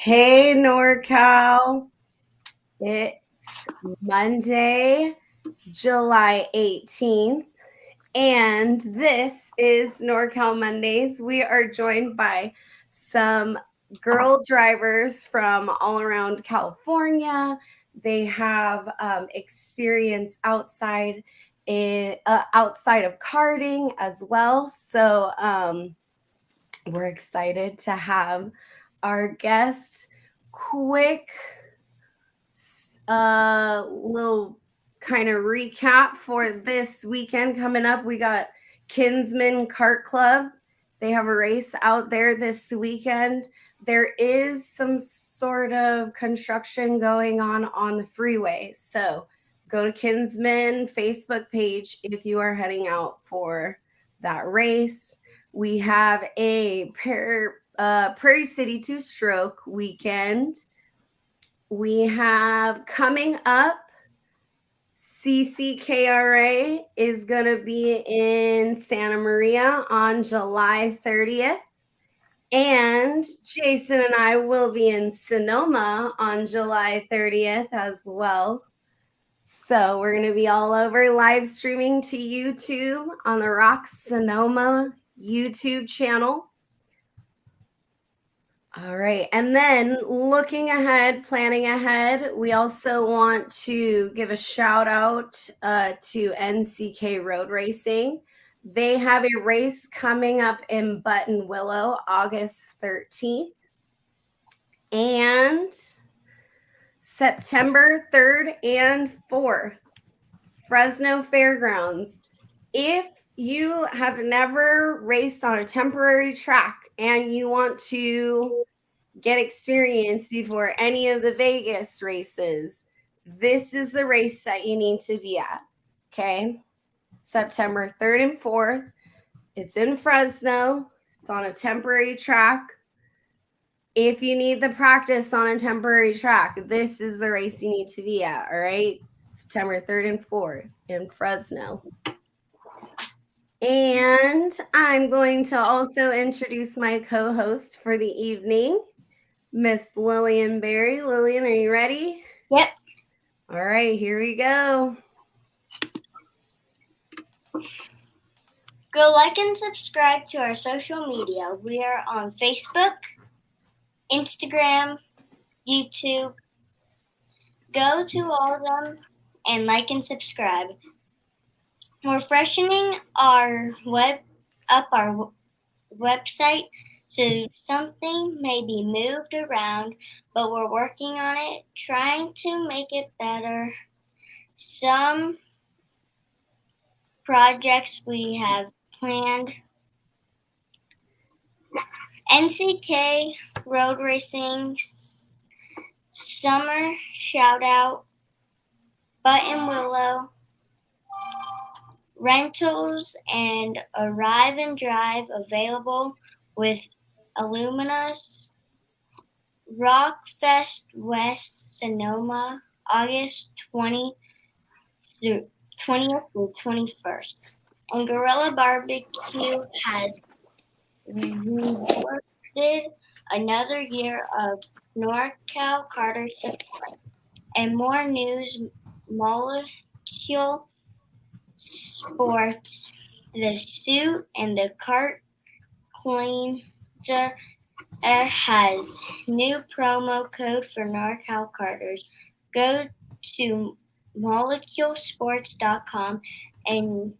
Hey, NorCal. It's Monday, July 18th, and this is NorCal Mondays. We are joined by some girl drivers from all around California. They have experience outside of karting as well. So we're excited to have our guest. Quick little kind of recap for this weekend coming up. We got Kinsman Kart Club. They have a race out there this weekend. There is some sort of construction going on the freeway. So go to Kinsman Facebook page if you are heading out for that race. We have a Prairie City two-stroke weekend. We have coming up, CCKRA is going to be in Santa Maria on July 30th. And Jason and I will be in Sonoma on July 30th as well. So we're going to be all over live streaming to YouTube on the Rock Sonoma YouTube channel. All right. And then looking ahead, planning ahead, we also want to give a shout out to NCK Road Racing. They have a race coming up in Buttonwillow, August 13th. And September 3rd and 4th, Fresno Fairgrounds. If you have never raced on a temporary track and you want to get experience before any of the Vegas races, this is the race that you need to be at. Okay. September 3rd and 4th. It's in Fresno. It's on a temporary track. If you need the practice on a temporary track, this is the race you need to be at. All right. September 3rd and 4th in Fresno. And I'm going to also introduce my co-host for the evening, Miss Lillian Berry. Lillian, are you ready? Yep. All right, here we go. Go like and subscribe to our social media. We are on Facebook, Instagram, YouTube. Go to all of them and like and subscribe. We're freshening our website, so something may be moved around, but we're working on it, trying to make it better. Some projects we have planned. NCK Road Racing Summer Shout Out, Buttonwillow, rentals and arrive and drive available with Illuminous, Rockfest West Sonoma, August 20th through 21st. And Gorilla Barbecue has rewarded another year of NorCal Karter support. And more news, Molecule Sports, the suit and the kart cleanser has new promo code for NorCal Karters. Go to moleculesports.com and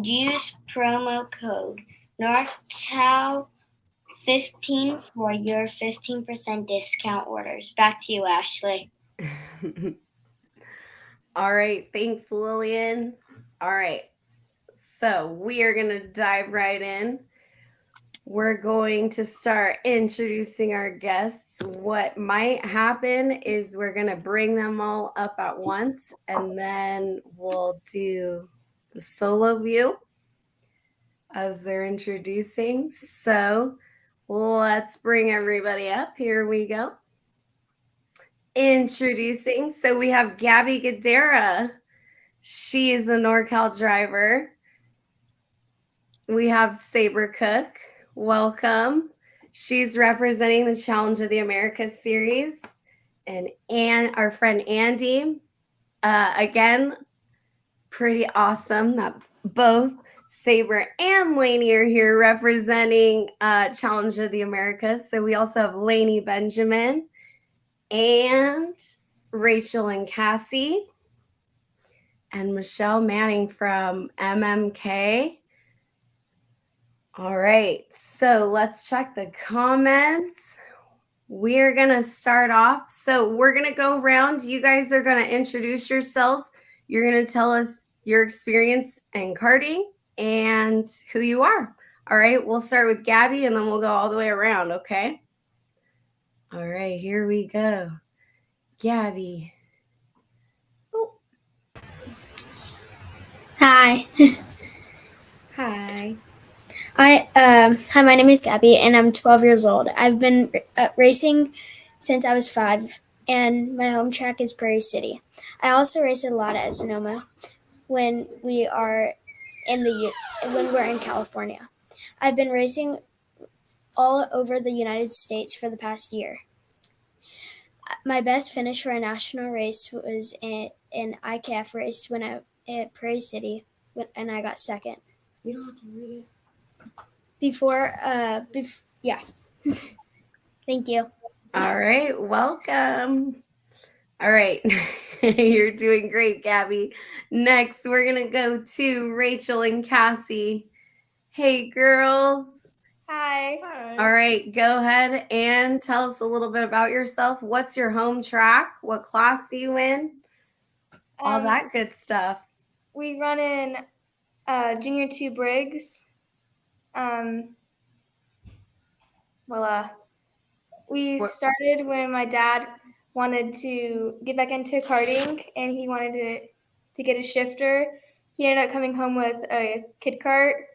use promo code NorCal15 for your 15% discount orders. Back to you, Ashley. All right, thanks, Lillian. All right, so we are going to dive right in. We're going to start introducing our guests. What might happen is we're going to bring them all up at once, and then we'll do the solo view as they're introducing. So let's bring everybody up. Here we go. Introducing. So we have Gabby Guidera. She is a NorCal driver. We have Sabre Cook. Welcome. She's representing the Challenge of the Americas series. And our friend Andy, again, pretty awesome that both Sabre and Lanie are here representing Challenge of the Americas. So we also have Lanie Benjamin and Rachel and Cassie and Michel Manning from MMK. All right, so let's check the comments. We're going to start off. So we're going to go around. You guys are going to introduce yourselves. You're going to tell us your experience in karting and who you are. All right, we'll start with Gabby and then we'll go all the way around, okay? All right, here we go. Gabby. Oh. Hi. Hi. Hi, my name is Gabby, and I'm 12 years old. I've been racing since I was 5, and my home track is Prairie City. I also race a lot at Sonoma when we're in California. I've been racing all over the United States for the past year. My best finish for a national race was in an IKF race at Prairie City, and I got second. You don't have to read it. Yeah. Thank you. All right, welcome. All right, you're doing great, Gabby. Next, we're going to go to Rachel and Cassie. Hey, girls. Hi. All right, go ahead and tell us a little bit about yourself. What's your home track? What class do you in? All that good stuff. We run in Junior 2 Briggs. We started when my dad wanted to get back into karting, and he wanted to get a shifter. He ended up coming home with a kid kart.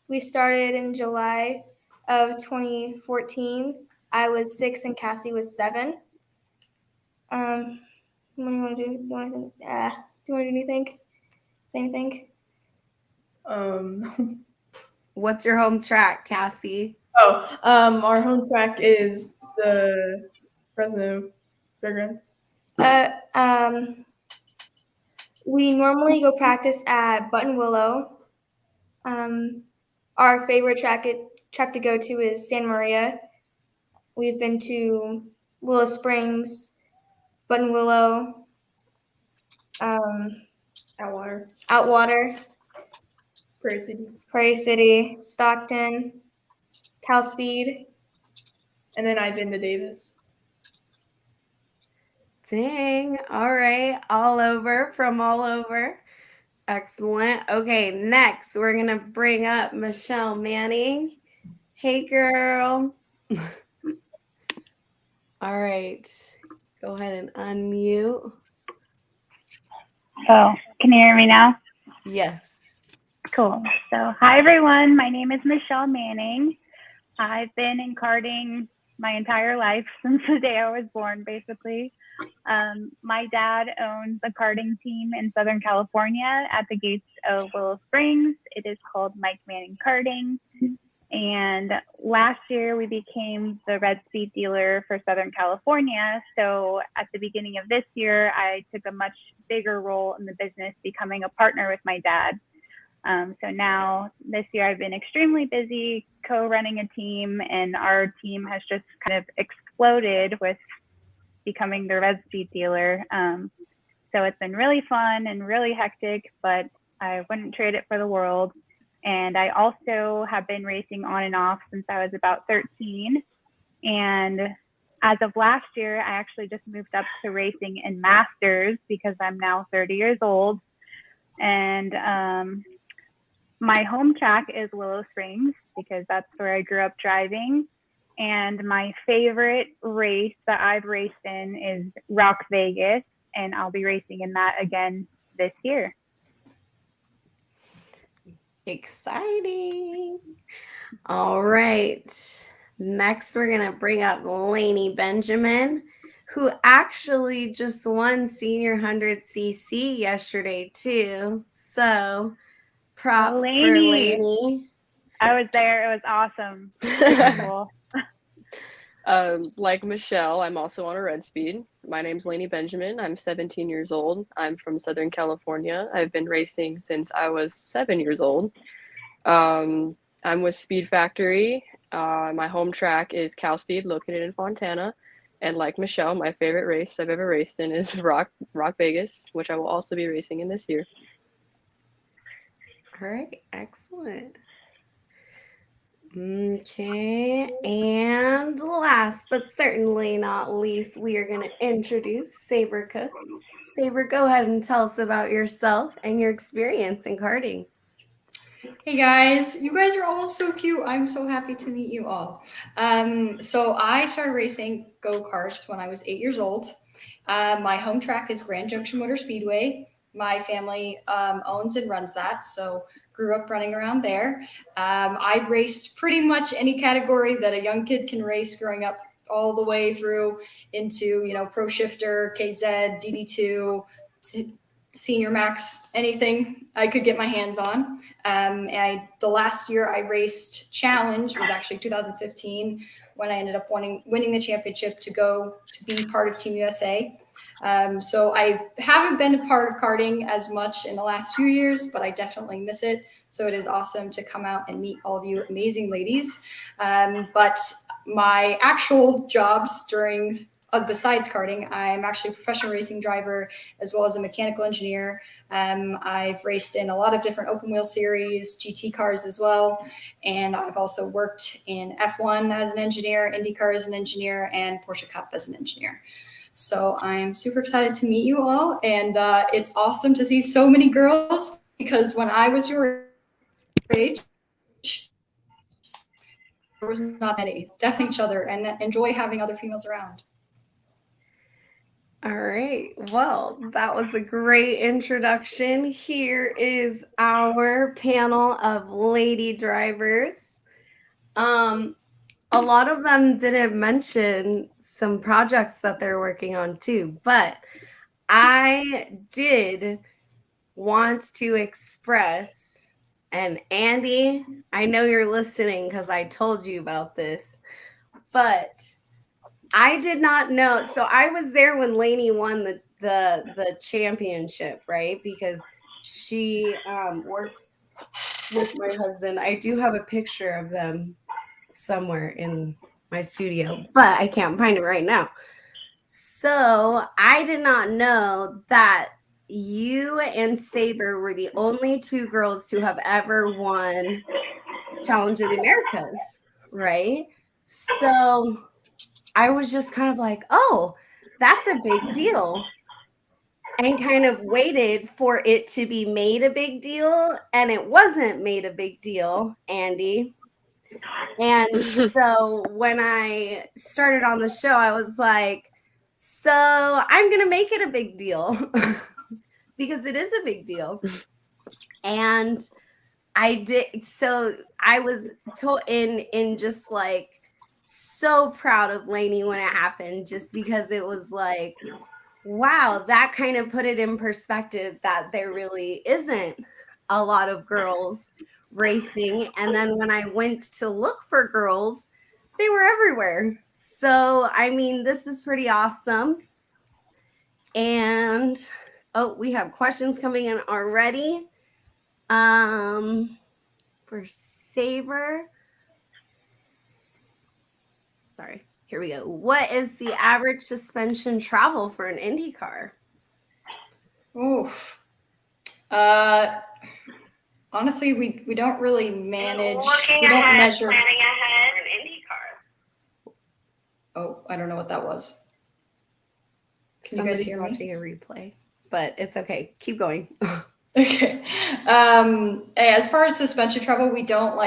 We started in July of 2014. I was 6 and Cassie was 7. What do you want to do? Do you want to do anything? Say anything? What's your home track, Cassie? Our home track is the Fresno Fairgrounds. We normally go practice at Button Willow. Our favorite track to go to is Santa Maria. We've been to Willow Springs, Button Willow, Outwater, Prairie City, Stockton, Cal Speed. And then I've been to Davis. Dang. All right. All over. Excellent. Okay, next we're going to bring up Michel Manning. Hey, girl. All right. Go ahead and unmute. So, can you hear me now? Yes. Cool. So, hi, everyone. My name is Michel Manning. I've been in karting my entire life since the day I was born, basically. My dad owns a karting team in Southern California at the gates of Willow Springs. It is called Mike Manning Karting. And last year we became the Red Speed dealer for Southern California. So at the beginning of this year, I took a much bigger role in the business, becoming a partner with my dad. So now this year I've been extremely busy co-running a team, and our team has just kind of exploded with becoming the Red Speed dealer. So it's been really fun and really hectic, but I wouldn't trade it for the world. And I also have been racing on and off since I was about 13. And as of last year, I actually just moved up to racing in Masters because I'm now 30 years old. And my home track is Willow Springs because that's where I grew up driving. And my favorite race that I've raced in is Rock Vegas, and I'll be racing in that again this year. Exciting. All right. Next, we're going to bring up Lanie Benjamin, who actually just won Senior 100cc yesterday, too. So props for Lanie. I was there. It was awesome. Super cool. Like Michelle, I'm also on a red speed. My name's Lanie Benjamin. I'm 17 years old. I'm from Southern California. I've been racing since I was 7 years old. I'm with Speed Factory. My home track is Cal Speed, located in Fontana. And like Michelle, my favorite race I've ever raced in is Rock Vegas, which I will also be racing in this year. All right, excellent. Okay, and last but certainly not least, we are going to introduce Sabre Cook. Sabre, go ahead and tell us about yourself and your experience in karting. Hey guys, you guys are all so cute. I'm so happy to meet you all. So I started racing go-karts when I was 8 years old. My home track is Grand Junction Motor Speedway. My family owns and runs that, so grew up running around there. I raced pretty much any category that a young kid can race growing up, all the way through into, Pro Shifter, KZ, DD2, Senior Max, anything I could get my hands on. The last year I raced Challenge was actually 2015, when I ended up winning the championship to go to be part of Team USA. So I haven't been a part of karting as much in the last few years, but I definitely miss it. So it is awesome to come out and meet all of you amazing ladies. But my actual jobs besides karting, I'm actually a professional racing driver as well as a mechanical engineer. I've raced in a lot of different open wheel series, GT cars as well. And I've also worked in F1 as an engineer, IndyCar as an engineer, and Porsche Cup as an engineer. So I'm super excited to meet you all. And it's awesome to see so many girls, because when I was your age, there was not many. Definitely each other, and enjoy having other females around. All right. Well, that was a great introduction. Here is our panel of lady drivers. A lot of them didn't mention some projects that they're working on too, but I did want to express, and Andy, I know you're listening because I told you about this, but I did not know. So I was there when Lanie won the championship, right? Because she works with my husband. I do have a picture of them somewhere in my studio, but I can't find it right now. So I did not know that you and Sabre were the only two girls to have ever won Challenge of the Americas, right? So I was just kind of like, oh, that's a big deal. And kind of waited for it to be made a big deal. And it wasn't made a big deal, Andy. And so when I started on the show, I was like, so I'm going to make it a big deal because it is a big deal. And I did. So I was in just like, so proud of Lanie when it happened, just because it was like, wow, that kind of put it in perspective that there really isn't a lot of girls racing. And then when I went to look for girls, they were everywhere. So, I mean, this is pretty awesome. And, oh, we have questions coming in already. For Sabre. Sorry, here we go. What is the average suspension travel for an Indy car? Oof. Honestly, we don't really manage. We don't measure. Planning ahead in IndyCar. Oh, I don't know what that was. Can you guys Somebody's hear me? watching a replay, but it's okay. Keep going. Okay. As far as suspension travel, we don't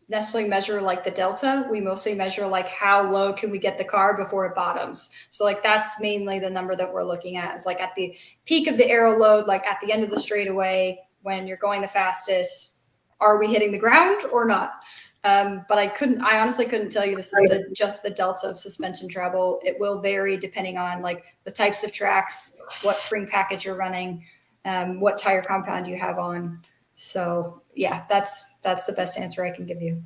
necessarily measure the delta. We mostly measure how low can we get the car before it bottoms. So that's mainly the number that we're looking at, is at the peak of the aero load, at the end of the straightaway when you're going the fastest, are we hitting the ground or not? But I honestly couldn't tell you just the delta of suspension travel. It will vary depending on the types of tracks, what spring package you're running, what tire compound you have on. So yeah, that's the best answer I can give you.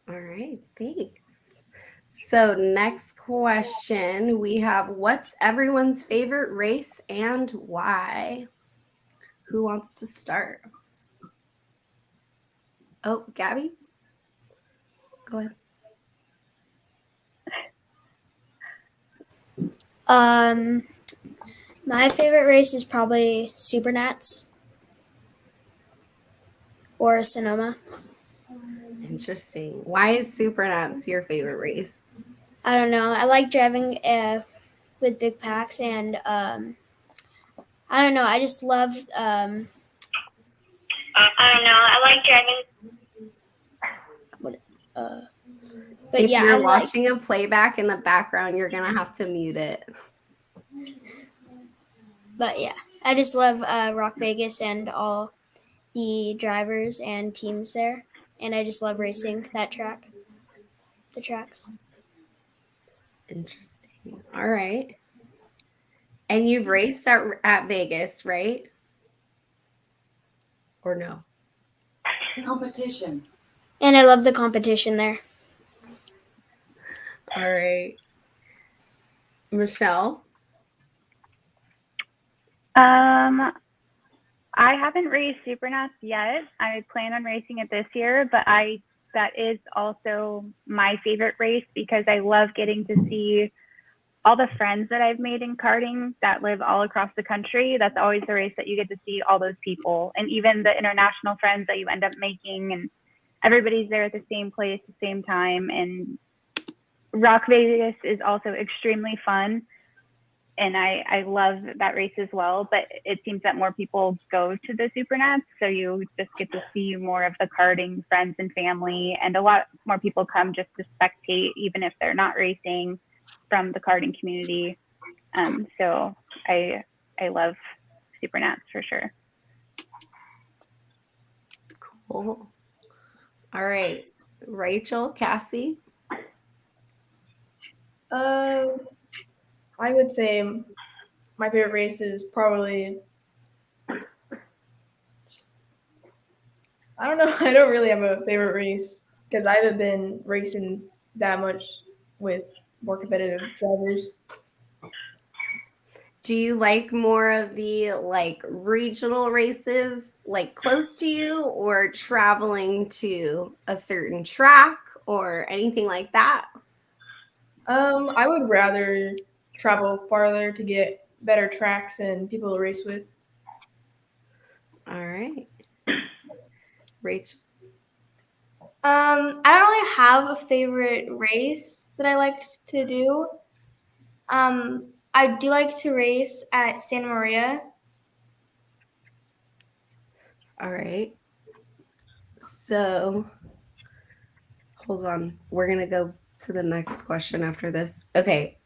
All right, thanks. So next question, we have what's everyone's favorite race and why? Who wants to start? Oh, Gabby? Go ahead. My favorite race is probably Supernats or Sonoma. Interesting. Why is Supernats your favorite race? I don't know. I like driving with big packs, and I don't know. I just love. I don't know. I like driving. But if yeah, you're I like. watching a playback in the background, you're gonna have to mute it. But yeah, I just love Rock Vegas and all the drivers and teams there, and I just love racing that track. The tracks. Interesting. All right. And you've raced at Vegas, right? Or no? Competition. And I love the competition there. All right. Michelle? I haven't raced Supernats yet. I plan on racing it this year, but that is also my favorite race because I love getting to see all the friends that I've made in karting that live all across the country. That's always the race that you get to see all those people, and even the international friends that you end up making, and everybody's there at the same place, the same time. And Rock Vegas is also extremely fun. And I love that race as well, but it seems that more people go to the Supernats, so you just get to see more of the karting friends and family, and a lot more people come just to spectate, even if they're not racing, from the karting community. So I love Supernats for sure. Cool. All right. Rachel, Cassie? I would say my favorite race is probably, I don't know. I don't really have a favorite race because I haven't been racing that much with more competitive drivers. Do you like more of the regional races close to you, or traveling to a certain track or anything like that? I would rather travel farther to get better tracks and people to race with. All right. Rachel? I don't really have a favorite race that I like to do. I do like to race at Santa Maria. All right. So, hold on. We're going to go to the next question after this. Okay.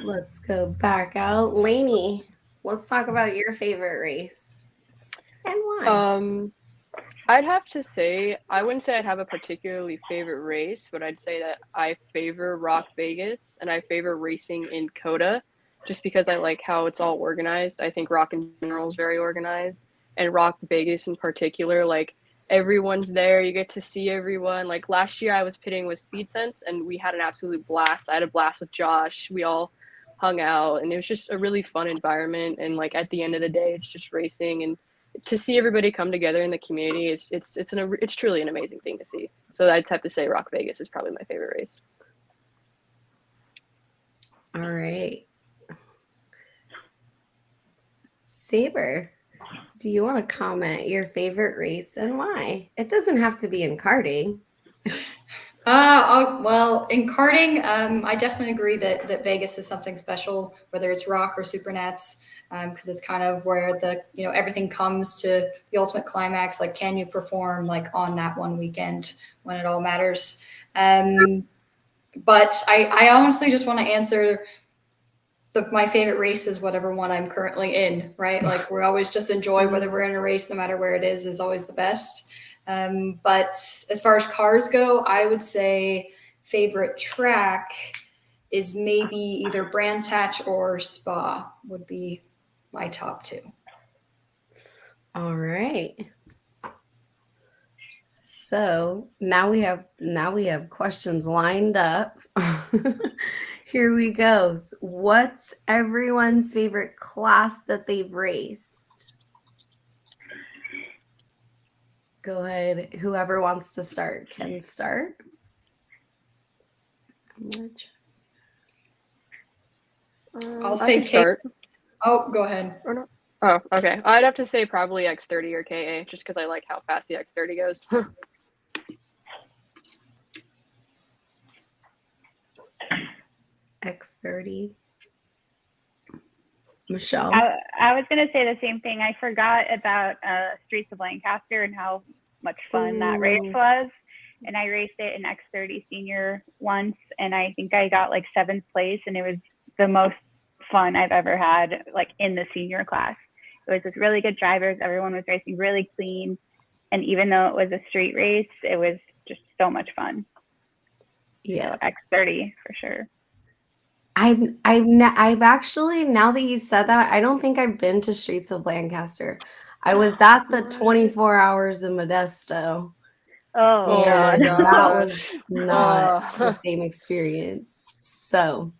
Let's go back out. Lanie, let's talk about your favorite race and why. I'd have to say, I wouldn't say I'd have a particularly favorite race, but I'd say that I favor Rock Vegas and I favor racing in COTA just because I like how it's all organized. I think Rock in general is very organized, and Rock Vegas in particular, everyone's there. You get to see everyone. Like last year I was pitting with Speed Sense and we had an absolute blast. I had a blast with Josh. We all hung out and it was just a really fun environment. And at the end of the day, it's just racing, and to see everybody come together in the community, it's truly an amazing thing to see. So I'd have to say Rock Vegas is probably my favorite race. All right. Sabre, do you want to comment your favorite race and why? It doesn't have to be in karting. Well, in karting, I definitely agree that Vegas is something special, whether it's Rock or Supernats, because it's kind of where everything comes to the ultimate climax. Like, can you perform on that one weekend when it all matters? But I honestly just want to answer my favorite race is whatever one I'm currently in, right? We always just enjoy whether we're in a race, no matter where it is always the best. But as far as cars go, I would say favorite track is maybe either Brands Hatch or Spa would be my top two. All right. So now we have questions lined up. Here we go. What's everyone's favorite class that they've raced? Go ahead. Whoever wants to start can start. I'll I say can start. Oh, go ahead. Or not? Oh, okay. I'd have to say probably X30 or KA, just because I like how fast the X30 goes. X30. Michelle. I was going to say the same thing. I forgot about Streets of Lancaster and how much fun that race was. And I raced it in X30 senior once, and I think I got like 7th place, and it was the most fun I've ever had, like in the senior class. It was with really good drivers. Everyone was racing really clean. And even though it was a street race, it was just so much fun. Yes. So X30 for sure. I've actually, now that you said that, I don't think I've been to Streets of Lancaster. I was at the 24 Hours in Modesto. Oh my and gosh. that was not the Oh. same experience. So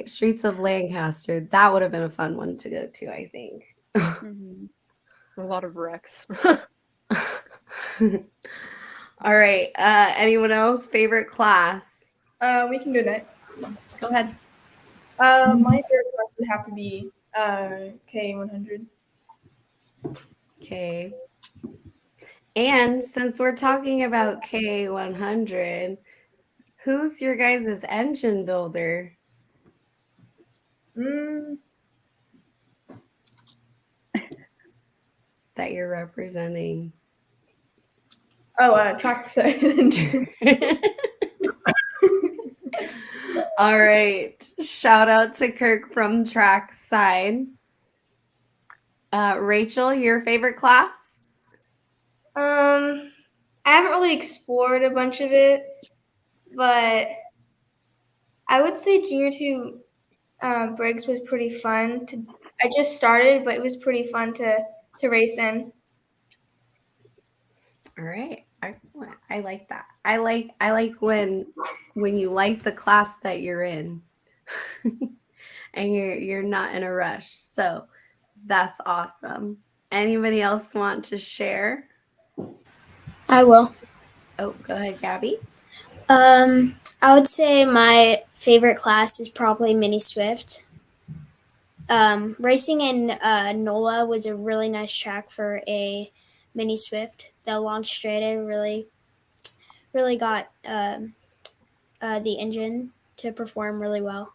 Streets of Lancaster, that would have been a fun one to go to, I think. Mhm. A lot of wrecks. All right. Anyone else? Favorite class? We can go next. Go ahead. My favorite class would have to be K100. Okay. And since we're talking about K100, who's your guys' engine builder? That you're representing? Oh, trackside engine. All right. Shout out to Kirk from Trackside. Rachel, your favorite class? I haven't really explored a bunch of it, but I would say Junior 2 Briggs was pretty fun. I just started, but it was pretty fun to race in. All right. Excellent. I like that. I like when you like the class that you're in and you're not in a rush. So that's awesome. Anybody else want to share? I will. Oh, go ahead, Gabby. I would say my favorite class is probably Mini Swift. Racing in NOLA was a really nice track for a Mini Swift. The launch straight really got the engine to perform really well.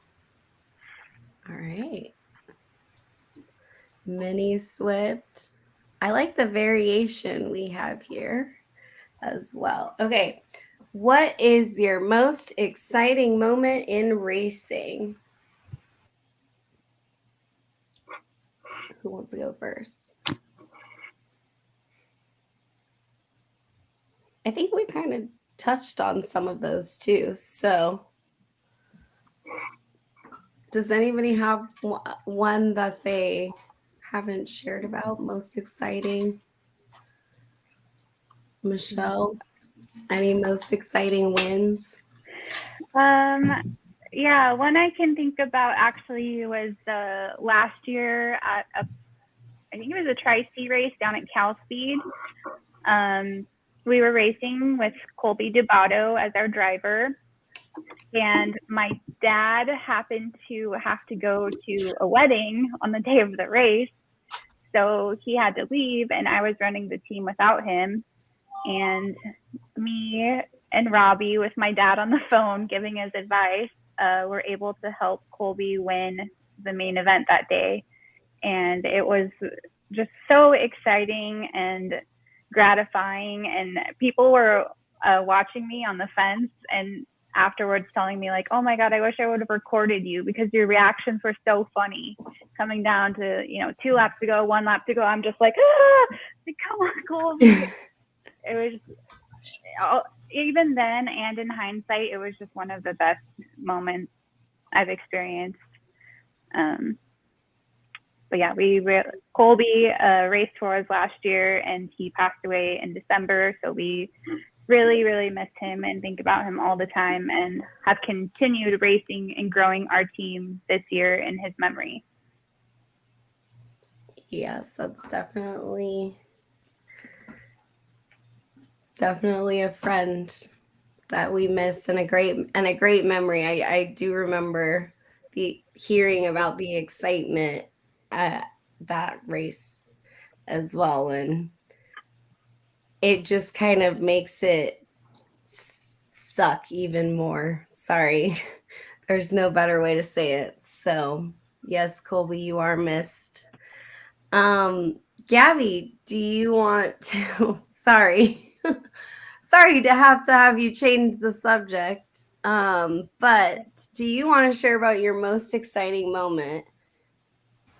All right. Mini Swift. I like the variation we have here as well. Okay. What is your most exciting moment in racing? Who wants to go first? I think we kind of touched on some of those too. So does anybody have one that they haven't shared about? Most exciting? Michelle, any most exciting wins? Yeah, one I can think about actually was last year at I think it was a Tri-C race down at Cal Speed. We were racing with Colby Dubato as our driver, and my dad happened to have to go to a wedding on the day of the race, so he had to leave, and I was running the team without him. And me and Robbie, with my dad on the phone giving his advice, were able to help Colby win the main event that day. And it was just so exciting and gratifying. And people were watching me on the fence and afterwards telling me like, oh my God, I wish I would have recorded you because your reactions were so funny. Coming down to, 2 laps to go, 1 lap to go, I'm just like, come on, Colby. It was, even then and in hindsight, it was just one of the best moments I've experienced. But yeah, Colby raced for us last year, and he passed away in December. So we really, really miss him and think about him all the time, and have continued racing and growing our team this year in his memory. Yes, that's definitely a friend that we miss, and a great memory. I do remember hearing about the excitement at that race as well, and it just kind of makes it suck even more. Sorry. There's no better way to say it. So, yes, Colby, you are missed. Gabby, do you want to sorry. Sorry to have you change the subject. But do you want to share about your most exciting moment?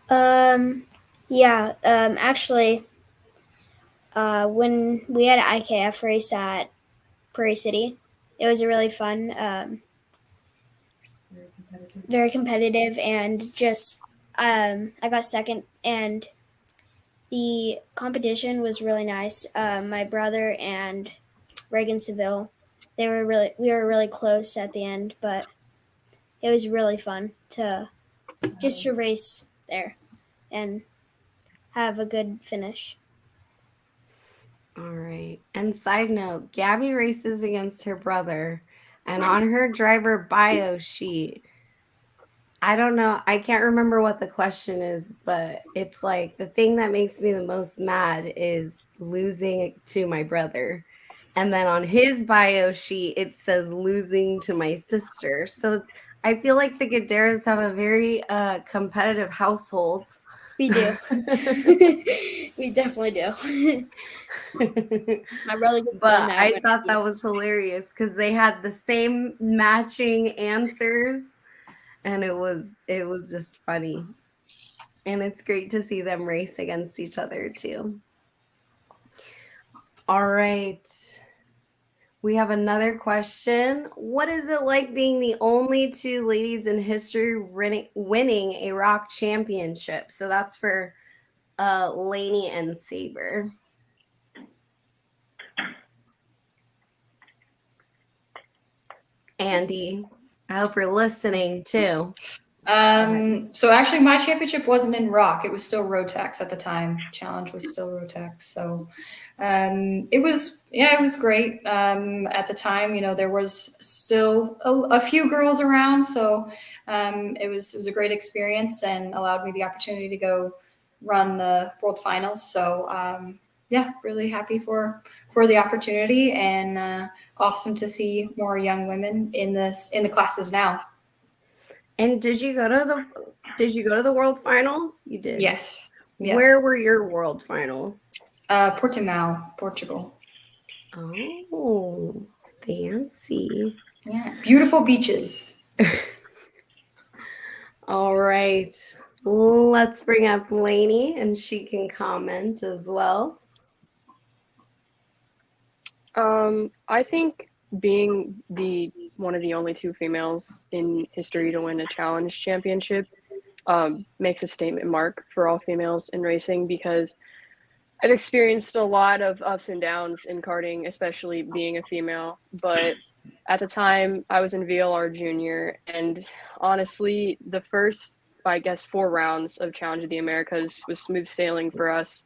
Yeah. Actually, when we had an IKF race at Prairie City, it was a really fun, very competitive, and just I got second, and the competition was really nice. My brother and Reagan Seville, we were really close at the end, but it was really fun to race there and have a good finish. All right. And side note, Gabby races against her brother, and on her driver bio sheet, I don't know, I can't remember what the question is, but it's like the thing that makes me the most mad is losing to my brother. And then on his bio sheet, it says losing to my sister. So I feel like the Guideras have a very competitive household. We do. We definitely do. My brother gets But done I thought that was hilarious because they had the same matching answers, and it was just funny. And it's great to see them race against each other too. All right. We have another question. What is it like being the only two ladies in history winning a rock championship? So that's for Lanie and Sabre. Andy, I hope you're listening too. So actually my championship wasn't in rock. It was still Rotex at the time. Challenge was still Rotex. So it was great. At the time, there was still a few girls around. So it was a great experience and allowed me the opportunity to go run the world finals. So yeah, really happy for the opportunity, and awesome to see more young women in the classes now. And did you go to the world finals? You did. Yes. Yeah. Where were your world finals? Portimao, Portugal. Oh, fancy. Yeah, beautiful beaches. All right. Let's bring up Lanie, and she can comment as well. I think being one of the only two females in history to win a challenge championship makes a statement mark for all females in racing, because I've experienced a lot of ups and downs in karting, especially being a female. But at the time, I was in VLR junior, and honestly, the first, I guess, 4 rounds of Challenge of the Americas was smooth sailing for us.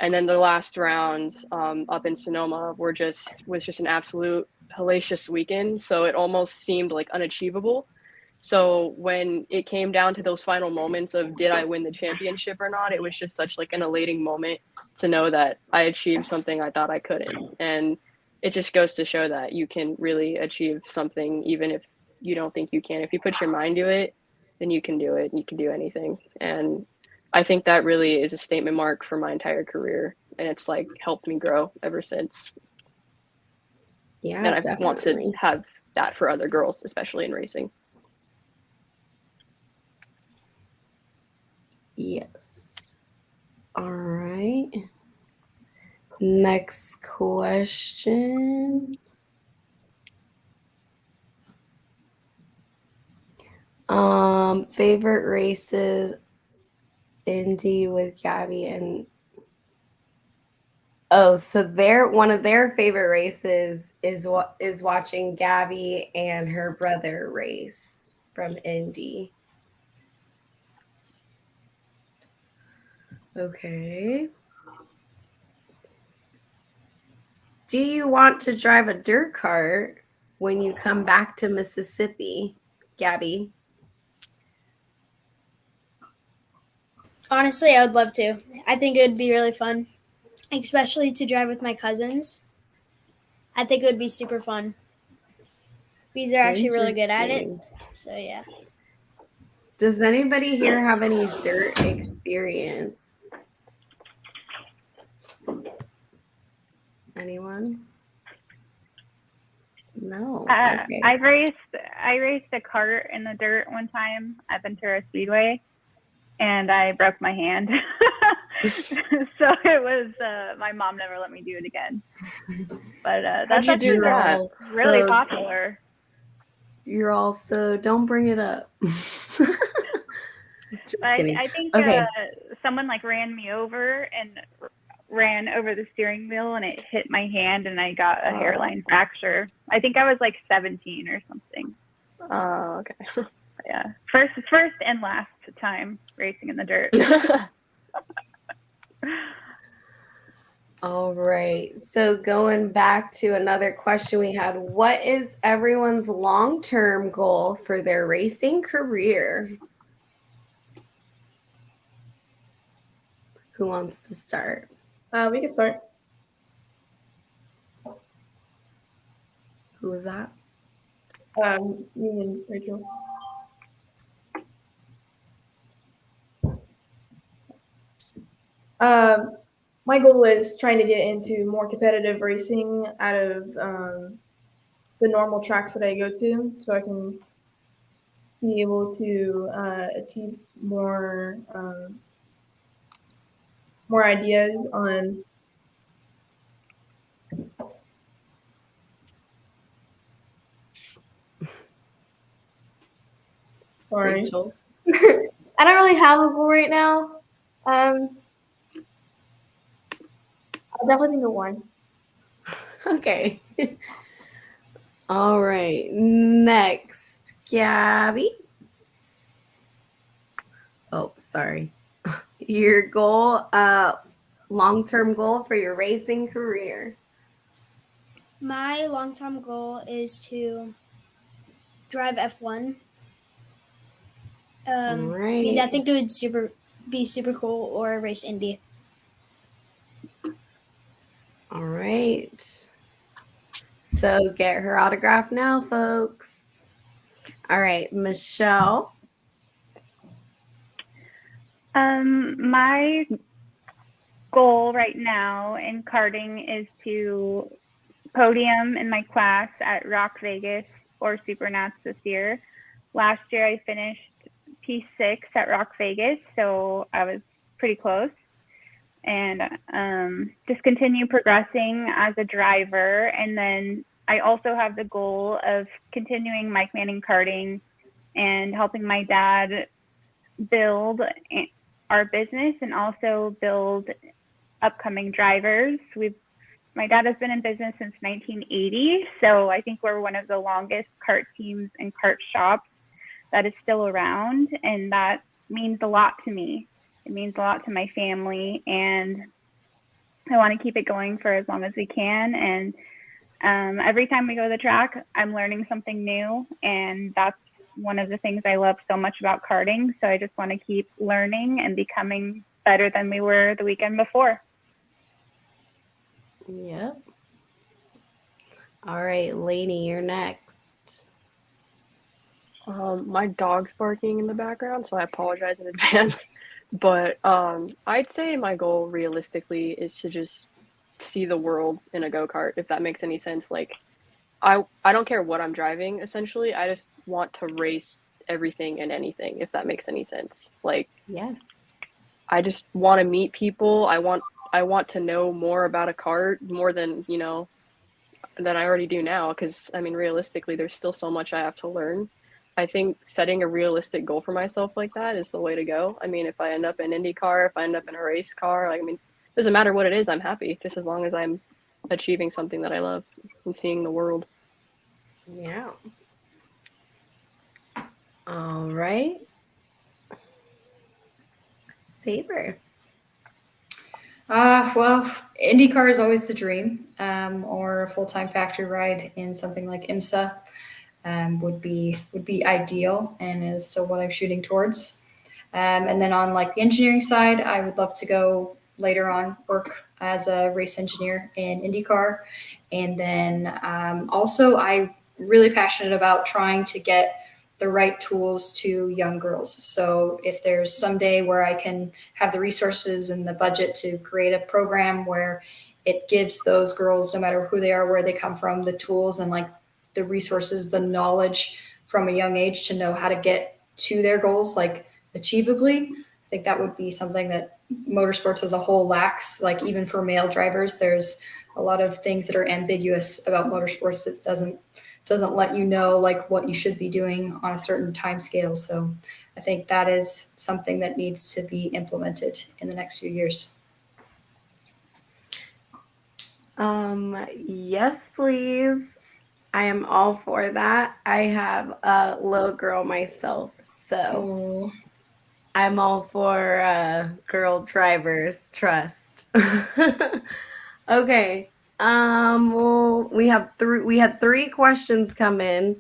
And then the last round up in Sonoma was just an absolute hellacious weekend. So it almost seemed like unachievable. So when it came down to those final moments of did I win the championship or not, it was just such like an elating moment to know that I achieved something I thought I couldn't. And it just goes to show that you can really achieve something even if you don't think you can. If you put your mind to it, then you can do it. You can do anything. And I think that really is a statement mark for my entire career. And it's like helped me grow ever since. Yeah, and I definitely want to have that for other girls, especially in racing. Yes. All right. Next question. Favorite races. Indy with Gabby and so one of their favorite races is watching Gabby and her brother race from Indy. Okay. Do you want to drive a dirt cart when you come back to Mississippi, Gabby? Honestly, I would love to. I think it would be really fun, especially to drive with my cousins. I think it would be super fun because they're actually really good at it. So, yeah. Does anybody here have any dirt experience? Anyone? No. Okay. I raced a cart in the dirt one time at Ventura Speedway, and I broke my hand. So it was my mom never let me do it again. But that's How'd you do that? Really popular. You're also don't bring it up. Just kidding. I think okay. Someone like ran me over and ran over the steering wheel, and it hit my hand, and I got a hairline fracture. I think I was like 17 or something. Oh, okay. Yeah, first and last time racing in the dirt. All right. So going back to another question we had, what is everyone's long-term goal for their racing career? Who wants to start? We can start. Who was that? You and Rachel. My goal is trying to get into more competitive racing out of the normal tracks that I go to, so I can be able to achieve more ideas on Rachel. I don't really have a goal right now. I'll definitely think of one. Okay. All right. Next, Gabby. Oh, sorry. Your goal, long-term goal for your racing career. My long-term goal is to drive F1. Right. Because I think it would be super cool, or race Indy. All right. So get her autograph now, folks. All right, Michelle. My goal right now in karting is to podium in my class at Rock Vegas or Supernats this year. Last year I finished P6 at Rock Vegas, so I was pretty close. And just continue progressing as a driver. And then I also have the goal of continuing Mike Manning Karting and helping my dad build our business and also build upcoming drivers. My dad has been in business since 1980, so I think we're one of the longest kart teams and kart shops that is still around, and that means a lot to me. It means a lot to my family, and I want to keep it going for as long as we can. And every time we go to the track, I'm learning something new, and that's one of the things I love so much about karting. So I just want to keep learning and becoming better than we were the weekend before. Yep. All right, Lainey, you're next. My dog's barking in the background, so I apologize in advance. But I'd say my goal realistically is to just see the world in a go-kart, if that makes any sense. Like, I don't care what I'm driving, essentially. I just want to race everything and anything, if that makes any sense. Like, yes, I just want to meet people. I want to know more about a kart, more than, than I already do now, because, I mean, realistically, there's still so much I have to learn. I think setting a realistic goal for myself like that is the way to go. I mean, if I end up in IndyCar, if I end up in a race car, like, I mean, it doesn't matter what it is, I'm happy, just as long as I'm achieving something that I love and seeing the world. Yeah. All right. Sabre. Well, IndyCar is always the dream, or a full-time factory ride in something like IMSA would be ideal, and is still what I'm shooting towards. And then on like the engineering side, I would love to go later on work as a race engineer in IndyCar, and then also I'm really passionate about trying to get the right tools to young girls. So if there's someday where I can have the resources and the budget to create a program where it gives those girls, no matter who they are, where they come from, the tools and like the resources, the knowledge from a young age to know how to get to their goals, like achievably, I think that would be something that motorsports as a whole lacks. Like even for male drivers, there's a lot of things that are ambiguous about motorsports that doesn't let you know like what you should be doing on a certain time scale. So I think that is something that needs to be implemented in the next few years. Yes, please. I am all for that. I have a little girl myself, so I'm all for girl drivers. Trust. Okay. Well, we had three questions come in.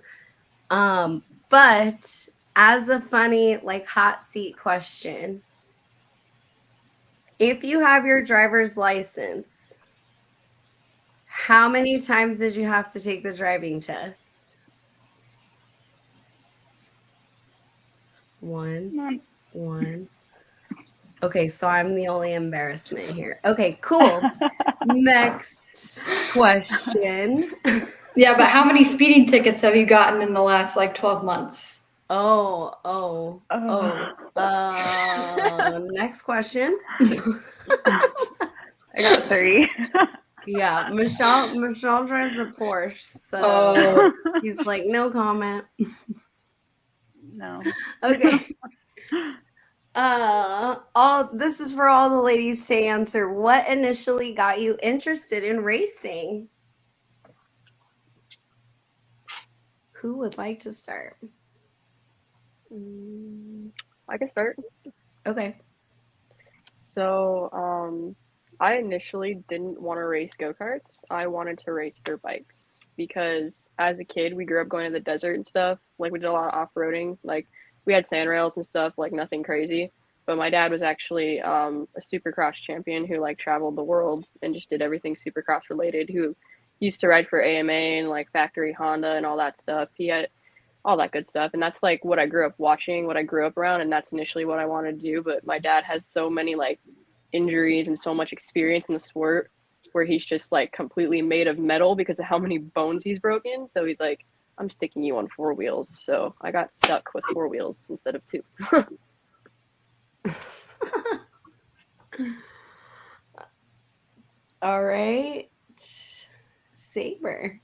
But as a funny like hot seat question, if you have your driver's license, how many times did you have to take the driving test? One. Okay, so I'm the only embarrassment here. Okay, cool. Next question. Yeah, but how many speeding tickets have you gotten in the last like 12 months? Next question. I got 3. Yeah, Michelle drives a Porsche, so she's like, no comment. No. Okay. This is for all the ladies to answer. What initially got you interested in racing? Who would like to start? I can start. Okay. So, I initially didn't want to race go-karts. I wanted to race dirt bikes because as a kid, we grew up going to the desert and stuff. Like we did a lot of off-roading. Like we had sand rails and stuff, like nothing crazy. But my dad was actually a supercross champion who like traveled the world and just did everything supercross related, who used to ride for AMA and like factory Honda and all that stuff. He had all that good stuff. And that's like what I grew up watching, what I grew up around. And that's initially what I wanted to do. But my dad has so many like injuries and so much experience in the sport where he's just like completely made of metal because of how many bones he's broken. So he's like, I'm sticking you on 4 wheels. So I got stuck with 4 wheels instead of 2. All right. Sabre.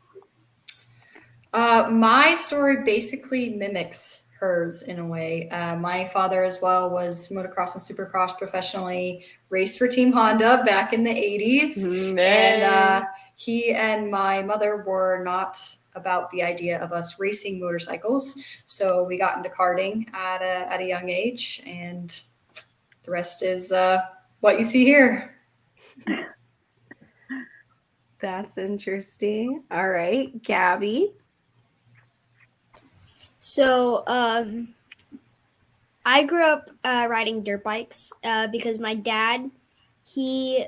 My story basically mimics hers in a way. My father as well was motocross and supercross professionally, raced for Team Honda back in the 80s. And he and my mother were not about the idea of us racing motorcycles. So we got into karting at a young age, and the rest is what you see here. That's interesting. All right, Gabby. So, I grew up riding dirt bikes because my dad, he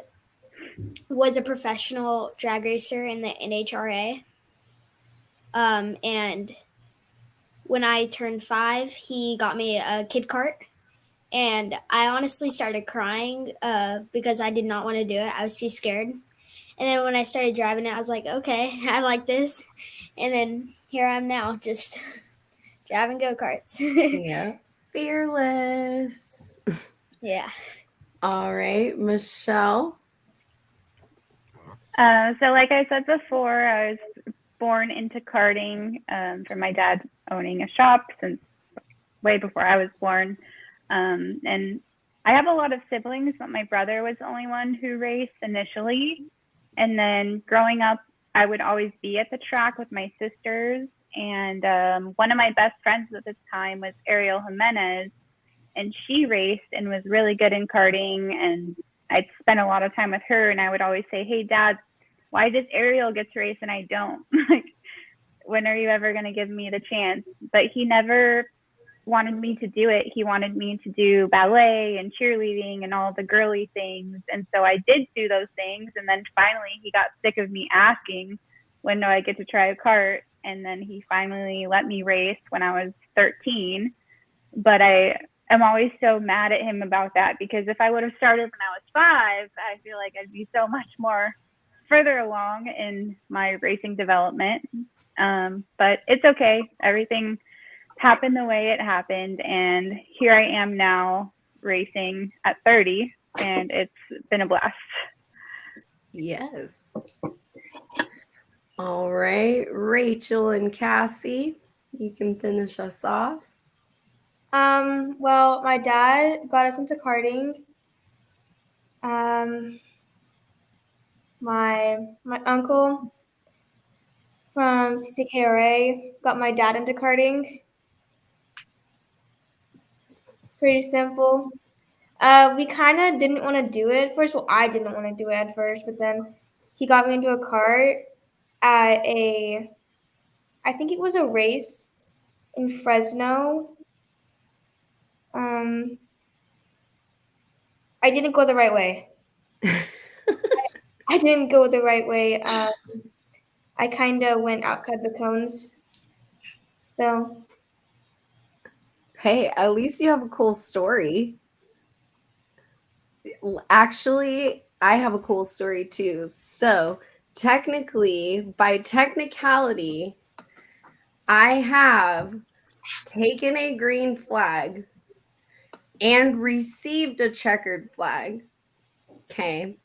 was a professional drag racer in the NHRA. And when I turned 5, he got me a kid cart. And I honestly started crying because I did not want to do it. I was too scared. And then when I started driving it, I was like, okay, I like this. And then here I am now, just driving go-karts. Yeah. Fearless. Yeah. All right, Michelle. So like I said before, I was born into karting from my dad owning a shop since way before I was born. And I have a lot of siblings, but my brother was the only one who raced initially. And then growing up, I would always be at the track with my sisters. And one of my best friends at the time was Ariel Jimenez, and she raced and was really good in karting. And I'd spend a lot of time with her, and I would always say, "Hey, Dad, why does Ariel get to race and I don't? Like, when are you ever going to give me the chance?" But he never wanted me to do it. He wanted me to do ballet and cheerleading and all the girly things. And so I did do those things. And then finally he got sick of me asking, when do I get to try a kart? And then he finally let me race when I was 13. But I am always so mad at him about that, because if I would have started when I was 5, I feel like I'd be so much more further along in my racing development. But it's okay. Everything happened the way it happened, and here I am now racing at 30, and it's been a blast. Yes. All right, Rachel and Cassie, you can finish us off. Well, my dad got us into karting. My uncle from CCKRA got my dad into karting. Pretty simple. We kind of didn't want to do it first. Well, I didn't want to do it at first, but then he got me into a kart at I think it was a race in Fresno. I didn't go the right way. I didn't go the right way. I kind of went outside the cones. So. Hey, at least you have a cool story. Actually, I have a cool story too. So technically, by technicality, I have taken a green flag and received a checkered flag. Okay.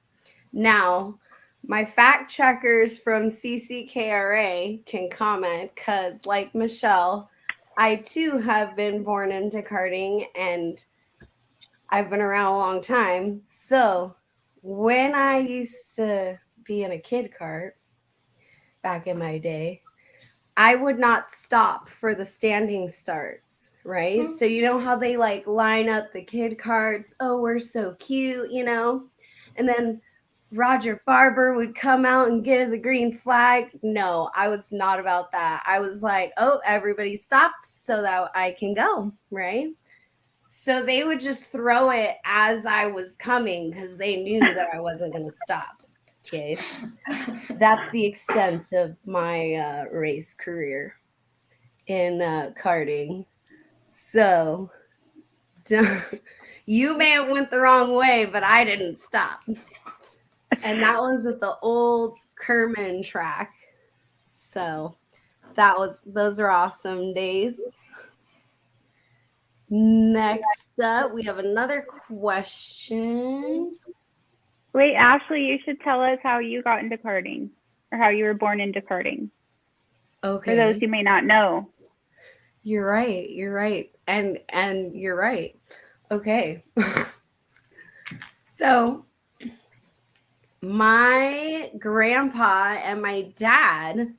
Now, my fact checkers from CCKRA can comment, because like Michelle, I too have been born into karting and I've been around a long time. So when I used to be in a kid kart back in my day, I would not stop for the standing starts, right? Mm-hmm. So you know how they like line up the kid karts? Oh, we're so cute, you know? And then Roger Barber would come out and give the green flag. No, I was not about that. I was like, oh, everybody stopped so that I can go, right? So they would just throw it as I was coming because they knew that I wasn't going to stop. Okay. That's the extent of my race career in karting. So you may have went the wrong way, but I didn't stop. And that was at the old Kerman track. So those are awesome days. Next up, we have another question. Wait, Ashley, you should tell us how you got into karting, or how you were born into karting. Okay. For those who may not know. You're right. And you're right. Okay. So my grandpa and my dad,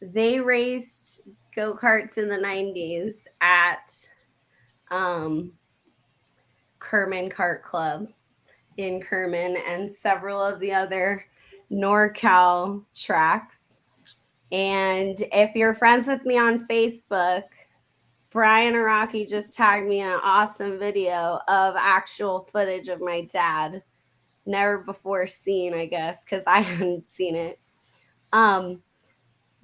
they raced go-karts in the 90s at Kerman Kart Club in Kerman and several of the other NorCal tracks. And if you're friends with me on Facebook, Brian Araki just tagged me an awesome video of actual footage of my dad. Never before seen, I guess, because I hadn't seen it.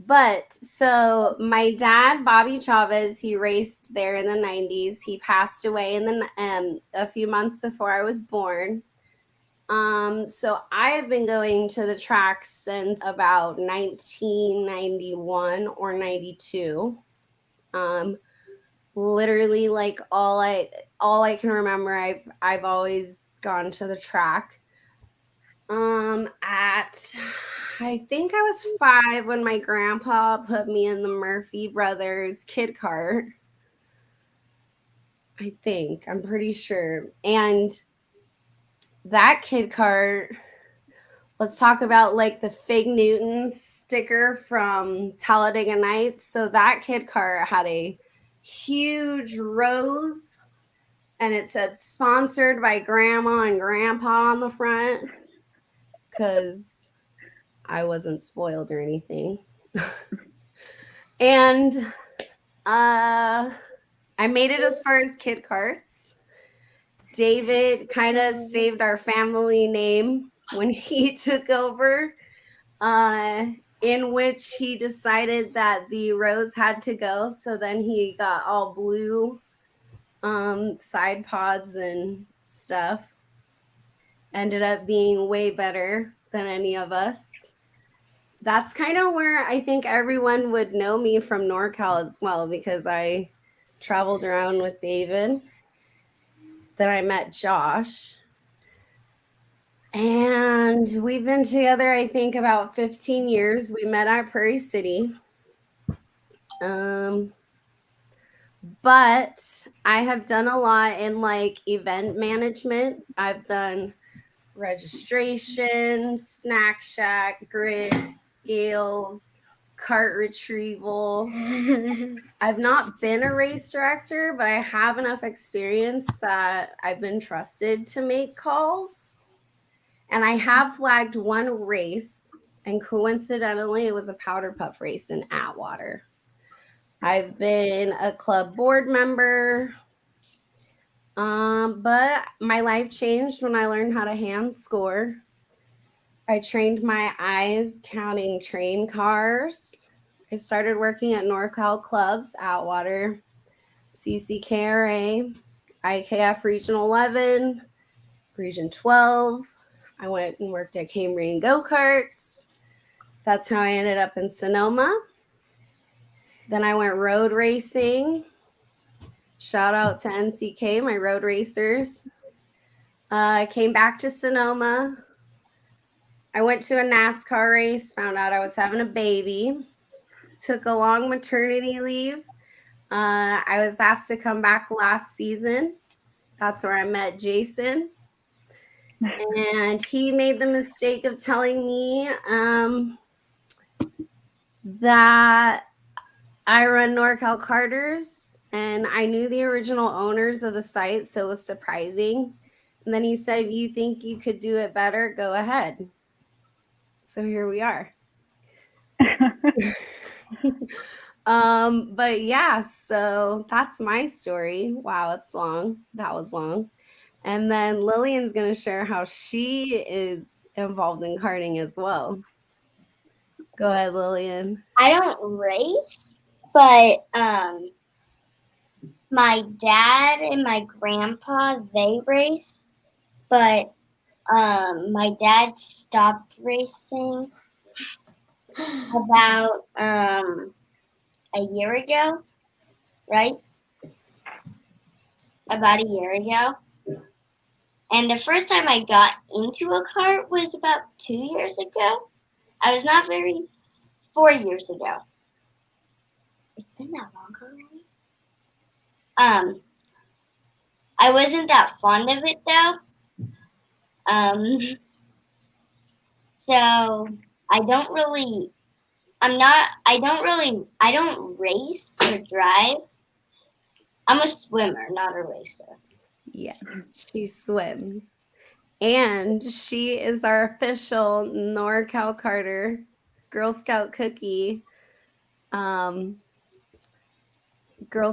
But so my dad, Bobby Chavez, he raced there in the 90s. He passed away in the a few months before I was born. So I have been going to the track since about 1991 or 92. Literally, like all I can remember, I've always gone to the track. At I think I was 5 when my grandpa put me in the Murphy Brothers kid cart. I'm pretty sure. And that kid cart, let's talk about like the Fig Newton sticker from Talladega Nights. So that kid cart had a huge rose and it said sponsored by Grandma and Grandpa on the front because I wasn't spoiled or anything. And I made it as far as kid carts. David kind of saved our family name when he took over, in which he decided that the rose had to go. So then he got all blue side pods and stuff. Ended up being way better than any of us. That's kind of where I think everyone would know me from NorCal as well, because I traveled around with David. Then I met Josh. And we've been together, I think, about 15 years. We met at Prairie City. But I have done a lot in like event management. I've done registration, snack shack, grid, scales, cart retrieval. I've not been a race director, but I have enough experience that I've been trusted to make calls. And I have flagged one race, and coincidentally, it was a powder puff race in Atwater. I've been a club board member, but my life changed when I learned how to hand score. I trained my eyes counting train cars. I started working at NorCal clubs, Atwater, CCKRA, IKF Region 11, Region 12. I went and worked at Cambrian Go-Karts. That's how I ended up in Sonoma. Then I went road racing. Shout out to NCK, my road racers. I came back to Sonoma. I went to a NASCAR race, found out I was having a baby. Took a long maternity leave. I was asked to come back last season. That's where I met Jason. And he made the mistake of telling me that I run NorCal Carters, and I knew the original owners of the site, so it was surprising. And then he said, if you think you could do it better, go ahead. So here we are. But yeah, so that's my story. Wow, it's long. That was long. And then Lillian's going to share how she is involved in karting as well. Go ahead, Lillian. I don't race, but my dad and my grandpa, they race, but my dad stopped racing about a year ago, right? About a year ago. And the first time I got into a kart was about 2 years ago. I was not 4 years ago. It's been that long already. I wasn't that fond of it though. So I don't race or drive. I'm a swimmer, not a racer. Yes, she swims. And she is our official NorCal Carter Girl Scout cookie. Girl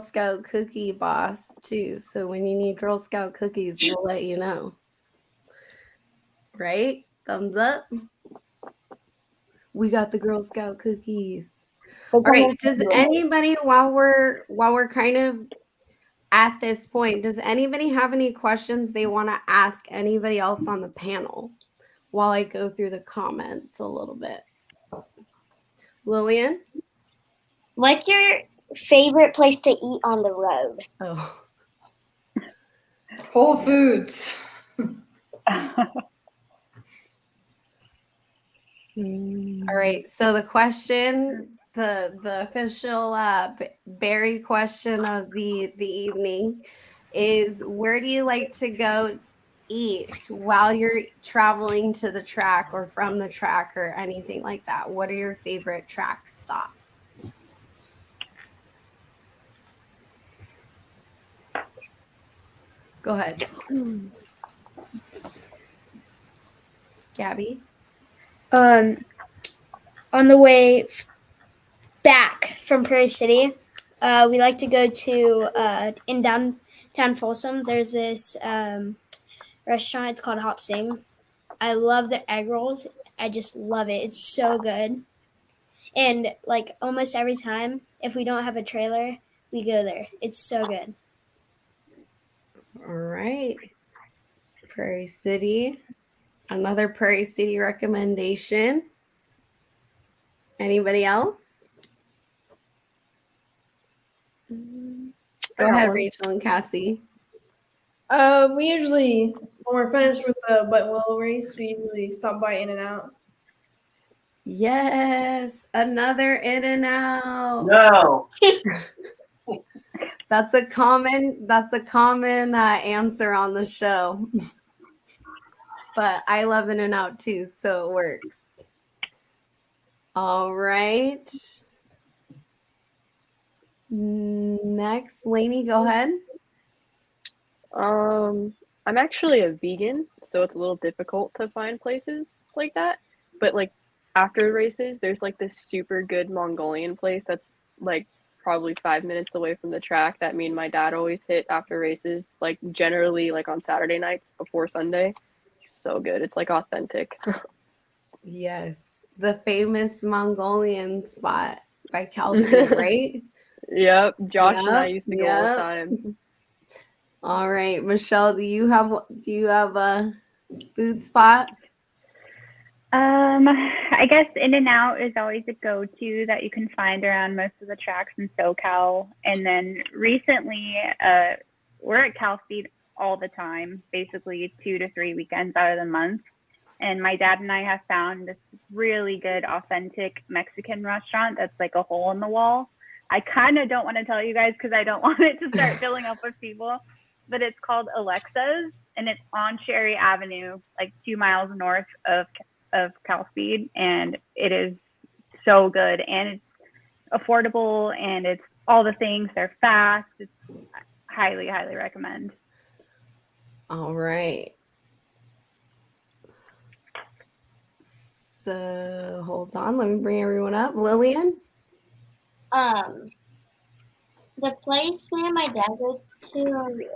Scout cookie boss too. So when you need Girl Scout cookies, we'll let you know. Right? Thumbs up. We got the Girl Scout cookies. All right. Does anybody, while we're kind of at this point, does anybody have any questions they want to ask anybody else on the panel while I go through the comments a little bit? Lillian? What's your favorite place to eat on the road? Oh. Whole Foods. All right. So the question, the official Barry question of the evening is, where do you like to go eat while you're traveling to the track or from the track or anything like that? What are your favorite track stops? Go ahead. Gabby? On the way back from Prairie City, we like to go to in downtown Folsom. There's this restaurant. It's called Hop Sing. I love the egg rolls. I just love it. It's so good. And like almost every time, if we don't have a trailer, we go there. It's so good. All right. Prairie City. Another Prairie City recommendation. Anybody else? Go ahead, Rachel and Cassie. We usually, when we're finished with the butt-wheel race, we usually stop by In-N-Out. Yes, another In-N-Out. No. That's a common answer on the show. But I love In-N-Out too, so it works. All right. Next, Lainey, go ahead. I'm actually a vegan, so it's a little difficult to find places like that. But like after races, there's like this super good Mongolian place that's like probably 5 minutes away from the track that me and my dad always hit after races, like generally like on Saturday nights before Sunday. So good. It's like authentic. Yes, the famous Mongolian spot by Kelsey, right? Yep, Josh and I used to go all the Yep. time. All right, Michelle, do you have a food spot? I guess In-N-Out is always a go-to that you can find around most of the tracks in SoCal. And then recently, we're at Cal Speed all the time, basically 2 to 3 weekends out of the month. And my dad and I have found this really good, authentic Mexican restaurant that's like a hole in the wall. I kind of don't want to tell you guys because I don't want it to start filling up with people, but it's called Alexa's, and it's on Cherry Avenue, like 2 miles north of Cal Speed, and it is so good, and it's affordable, and it's all the things. They're fast. It's highly, highly recommend. All right. So hold on, let me bring everyone up. Lillian? The place me and my dad go to,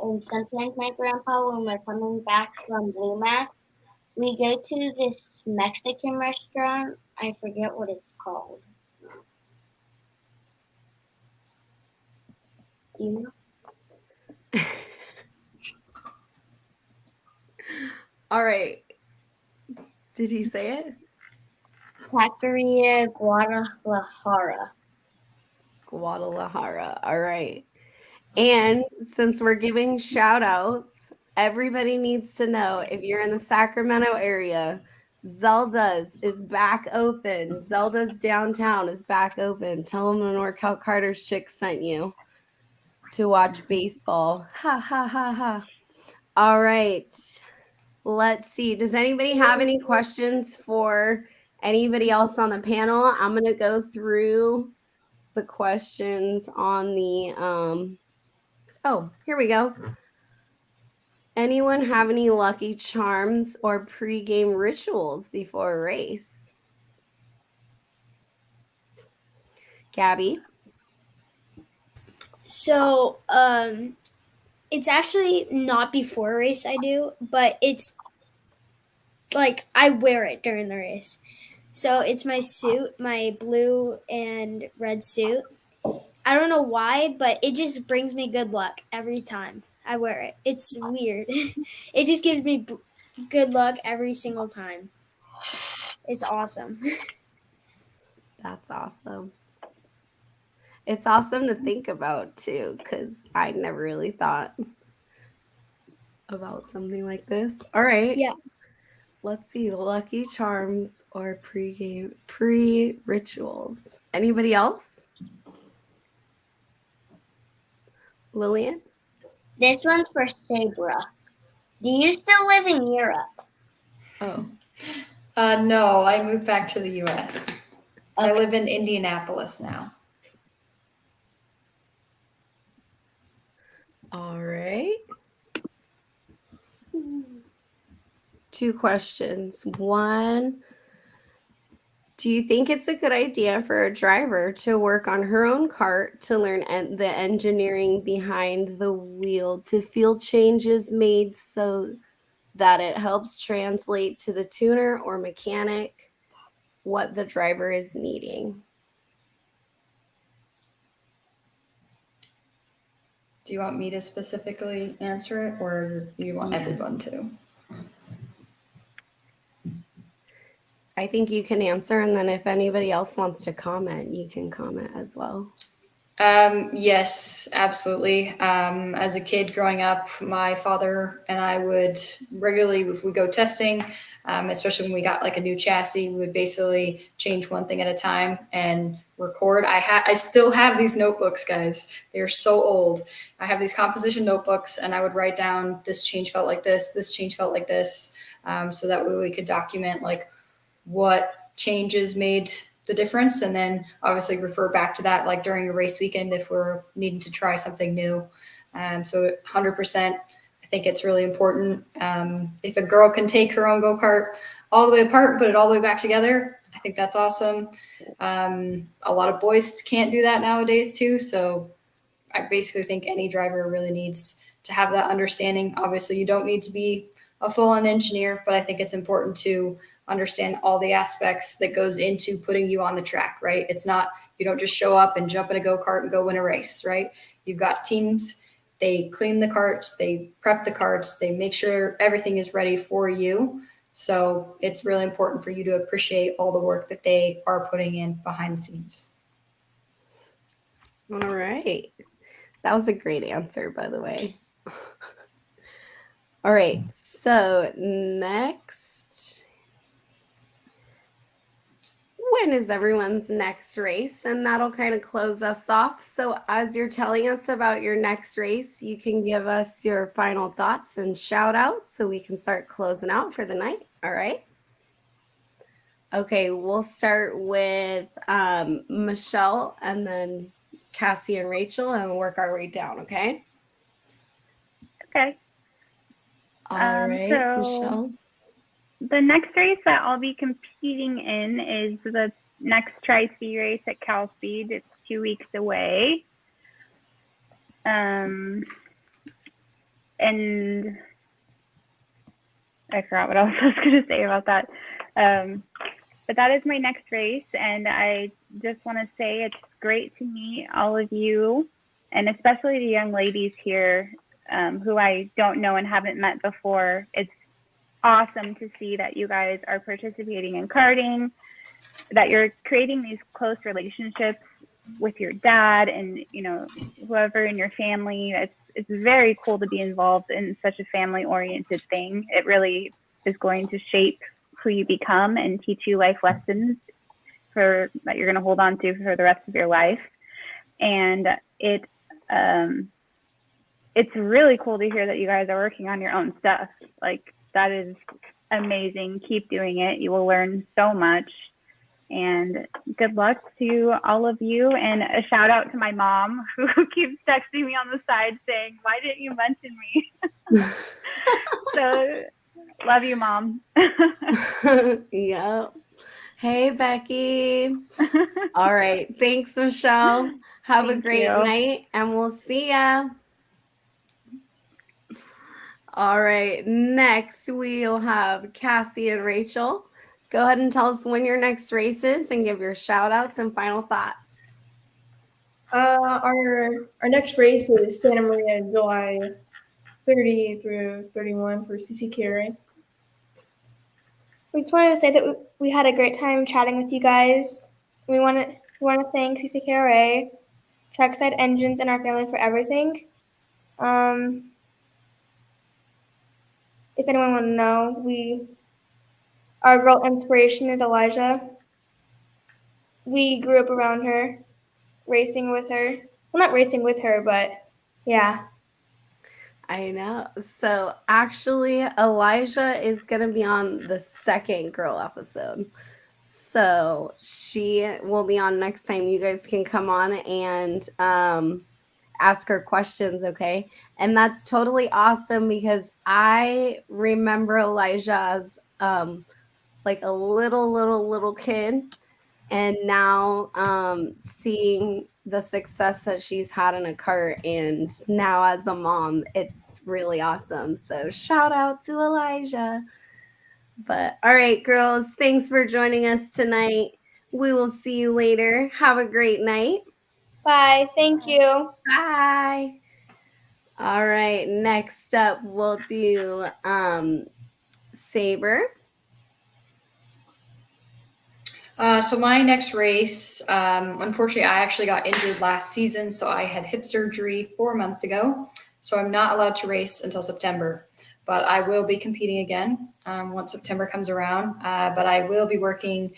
and sometimes my grandpa when we're coming back from Blue Max, we go to this Mexican restaurant. I forget what it's called. Do you know? All right. Did he say it? Taqueria Guadalajara. Guadalajara. All right. And since we're giving shout outs, everybody needs to know, if you're in the Sacramento area, Zelda's is back open. Zelda's downtown is back open. Tell them the NorCal Carter's chick sent you to watch baseball. Ha ha ha ha. All right. Let's see. Does anybody have any questions for anybody else on the panel? I'm going to go through the questions on the oh, here we go. Anyone have any lucky charms or pre-game rituals before a race? Gabby? So, it's actually not before a race I do, but it's like I wear it during the race. So it's my suit, my blue and red suit. I don't know why, but it just brings me good luck every time I wear it. It's weird. It just gives me good luck every single time. It's awesome. That's awesome. It's awesome to think about too, because I never really thought about something like this. All right. Yeah. let's see, Lucky Charms or pre-rituals. Anybody else? Lillian? This one's for Sabre. Do you still live in Europe? Oh. No, I moved back to the U.S. I live in Indianapolis now. All right. 2 questions. 1, do you think it's a good idea for a driver to work on her own kart to learn the engineering behind the wheel to feel changes made so that it helps translate to the tuner or mechanic what the driver is needing? Do you want me to specifically answer it, or do you want everyone to? I think you can answer, and then if anybody else wants to comment, you can comment as well. Yes, absolutely. As a kid growing up, my father and I would regularly, if we go testing, especially when we got like a new chassis, we would basically change one thing at a time and record. I still have these notebooks, guys. They're so old. I have these composition notebooks, and I would write down, this change felt like this change felt like this, so that way we could document like what changes made the difference, and then obviously refer back to that like during a race weekend if we're needing to try something new. So 100%, I think it's really important. If a girl can take her own go-kart all the way apart and put it all the way back together, I think that's awesome. A lot of boys can't do that nowadays too, so I basically think any driver really needs to have that understanding. Obviously, you don't need to be a full-on engineer, but I think it's important to understand all the aspects that goes into putting you on the track, right? It's not, you don't just show up and jump in a go-kart and go win a race, right? You've got teams, they clean the carts, they prep the carts, they make sure everything is ready for you. So it's really important for you to appreciate all the work that they are putting in behind the scenes. All right. That was a great answer, by the way. All right, so next, when is everyone's next race? And that'll kind of close us off. So as you're telling us about your next race, you can give us your final thoughts and shout outs so we can start closing out for the night. All right. Okay, we'll start with Michelle and then Cassie and Rachel and work our way down, okay? Okay. All right, so Michelle. The next race that I'll be competing in is the next Tri-C race at Cal Speed. It's 2 weeks away. And I forgot what else I was going to say about that. But that is my next race, and I just want to say it's great to meet all of you, and especially the young ladies here who I don't know and haven't met before. It's awesome to see that you guys are participating in karting, that you're creating these close relationships with your dad and, you know, whoever in your family. It's very cool to be involved in such a family-oriented thing. It really is going to shape who you become and teach you life lessons that you're going to hold on to for the rest of your life. And it's really cool to hear that you guys are working on your own stuff. Like, that is amazing. Keep doing it. You will learn so much. And good luck to all of you. And a shout out to my mom, who keeps texting me on the side saying, "Why didn't you mention me?" So love you, Mom. Yep. Hey, Becky. All right. Thanks, Michelle. Have a great night, and we'll see ya. All right. Next, we'll have Cassie and Rachel. Go ahead and tell us when your next race is and give your shout outs and final thoughts. Our next race is Santa Maria, July 30 through 31 for CCKRA. We just wanted to say that we had a great time chatting with you guys. We want to thank CCKRA, Trackside Engines, and our family for everything. If anyone want to know, we our girl inspiration is Elijah. We grew up around her, racing with her. Well, not racing with her, but yeah. I know. So actually, Elijah is going to be on the second girl episode. So she will be on next time. You guys can come on and ask her questions, okay? And that's totally awesome because I remember Elijah as like a little kid, and now seeing the success that she's had in a cart, and now as a mom, it's really awesome. So shout out to Elijah. But all right, girls, thanks for joining us tonight. We will see you later. Have a great night. Bye. Thank you. Bye. All right, next up we'll do Sabre. So my next race, unfortunately, I actually got injured last season, so I had hip surgery 4 months ago. So I'm not allowed to race until September, but I will be competing again once September comes around. But I will be working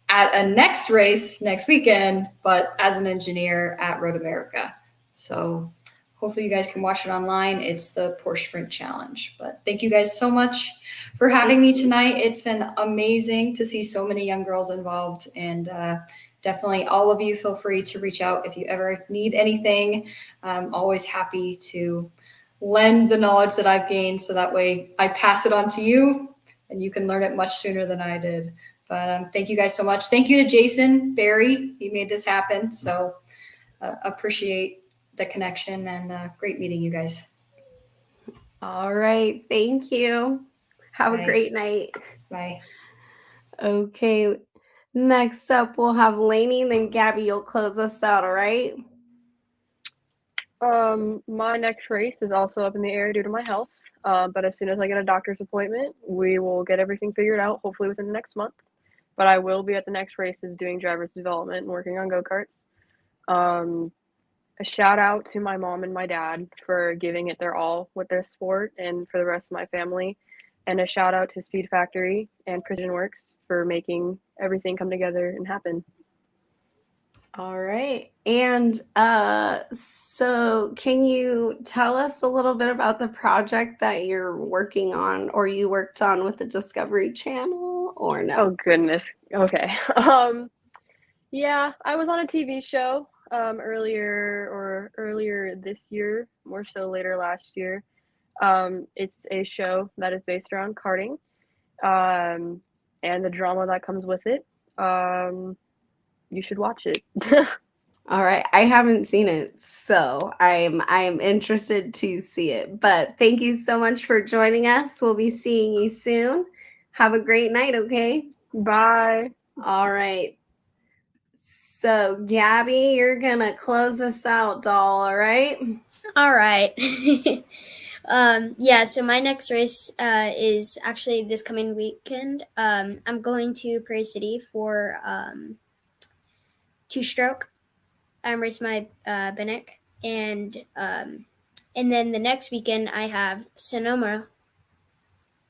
at a next race next weekend, but as an engineer at Road America. So hopefully you guys can watch it online. It's the Porsche Sprint Challenge. But thank you guys so much for having me tonight. It's been amazing to see so many young girls involved, and definitely all of you feel free to reach out if you ever need anything. I'm always happy to lend the knowledge that I've gained, so that way I pass it on to you and you can learn it much sooner than I did. But thank you guys so much. Thank you to Jason Berry. He made this happen. So appreciate the connection, and great meeting you guys. All right, thank you. Have Bye. a great night. Bye. Okay, next up we'll have Lainey, then Gabby, you'll close us out, all right? My next race is also up in the air due to my health. But as soon as I get a doctor's appointment, we will get everything figured out, hopefully within the next month. But I will be at the next races doing driver's development and working on go-karts. A shout out to my mom and my dad for giving it their all with their sport, and for the rest of my family. And a shout out to Speed Factory and Precision Works for making everything come together and happen. All right. And so can you tell us a little bit about the project that you're working on, or you worked on with the Discovery Channel, or no? Oh goodness. Okay. Yeah, I was on a TV show earlier this year, more so later last year. It's a show that is based around karting, and the drama that comes with it. You should watch it. All right. I haven't seen it, so I'm interested to see it. But thank you so much for joining us. We'll be seeing you soon. Have a great night, okay? Bye. All right. So, Gabby, you're going to close us out, doll, all right? All right. Yeah, so my next race is actually this coming weekend. I'm going to Prairie City for two-stroke. I'm racing my Bennett, and then the next weekend I have Sonoma.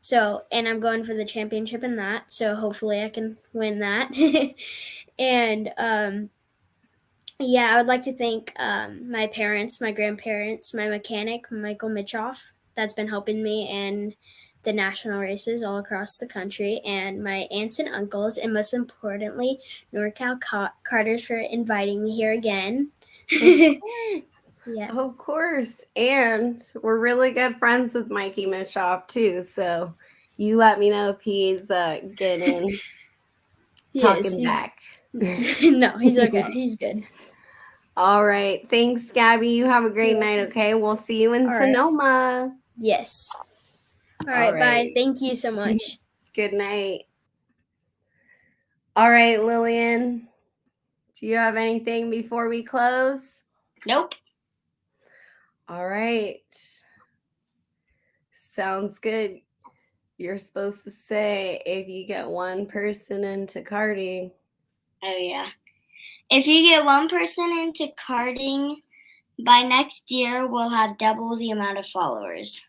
So, and I'm going for the championship in that. So hopefully I can win that. And yeah, I would like to thank my parents, my grandparents, my mechanic, Michael Mitchoff, that's been helping me in the national races all across the country, and my aunts and uncles, and most importantly, NorCal Carters for inviting me here again. Of course. Yeah. Of course. And we're really good friends with Mikey Mitchoff, too. So you let me know if he's getting talking back. No, he's okay. He's good. All right. Thanks, Gabby. You have a great night, okay? We'll see you in Sonoma. Yes. All right. Bye. Thank you so much. Good night. All right, Lillian. Do you have anything before we close? Nope. All right. Sounds good. You're supposed to say, if you get one person into karting. Oh, yeah. If you get one person into karting, by next year, we'll have double the amount of followers.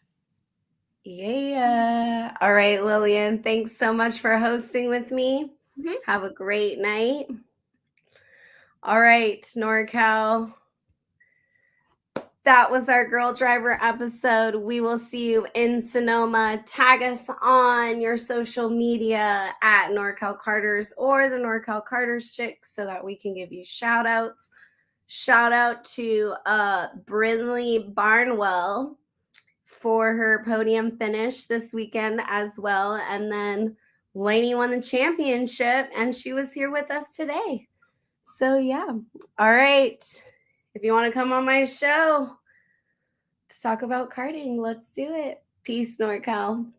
Yeah. All right, Lillian, thanks so much for hosting with me. Mhm. Have a great night. All right, NorCal. That was our Girl Driver episode. We will see you in Sonoma. Tag us on your social media at NorCal Carters or the NorCal Carters Chicks so that we can give you shout outs. Shout out to Brinley Barnwell for her podium finish this weekend as well. And then Lainey won the championship and she was here with us today. So yeah. All right. If you want to come on my show to talk about karting, let's do it. Peace, NorCal.